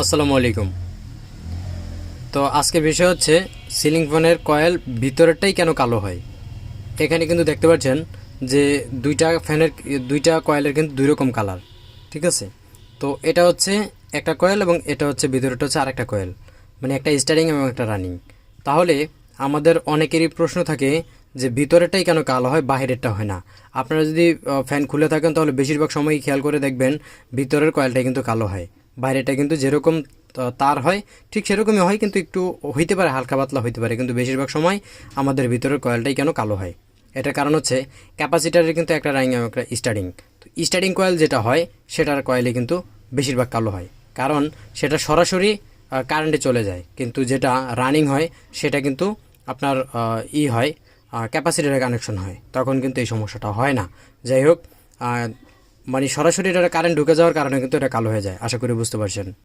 আসসালামু আলাইকুম। তো আজকের বিষয় হচ্ছে সিলিং ফ্যানের কয়েল ভিতরেরটাই কেন কালো হয়। এখানে কিন্তু দেখতে পাচ্ছেন যে দুইটা কয়েলের কিন্তু দুই রকম কালার, ঠিক আছে। তো এটা হচ্ছে একটা কয়েল এবং এটা হচ্ছে ভিতরেটা হচ্ছে আরেকটা কয়েল, মানে একটা স্টারিং এবং একটা রানিং। তাহলে আমাদের অনেকেরই প্রশ্ন থাকে যে ভিতরেরটাই কেন কালো হয়, বাহিরেরটা হয় না। আপনারা যদি ফ্যান খুলে থাকেন তাহলে বেশিরভাগ সময়ই খেয়াল করে দেখবেন ভিতরের কয়েলটাই কিন্তু কালো হয়। বাইরেটা কিন্তু যেরকম তার হয় ঠিক সেরকমই হয়, কিন্তু একটু হইতে পারে, হালকা পাতলা হইতে পারে, কিন্তু বেশিরভাগ সময় আমাদের ভিতরের কয়েলটাই কেন কালো হয়। এটার কারণ হচ্ছে ক্যাপাসিটারের কিন্তু একটা রানিং এবং একটা স্টার্টিং। তো স্টার্টিং কয়েল যেটা হয় সেটার কয়েলে কিন্তু বেশিরভাগ কালো হয়, কারণ সেটা সরাসরি কারেন্টে চলে যায়। কিন্তু যেটা রানিং হয় সেটা কিন্তু আপনার হয়, ক্যাপাসিটারে কানেকশন হয়, তখন কিন্তু এই সমস্যাটা হয় না। যাই হোক, মানে সরাসরি এটা কারেন্ট ঢুকে যাওয়ার কারণে কিন্তু এটা কালো হয়ে যায়। আশা করি বুঝতে পারছেন।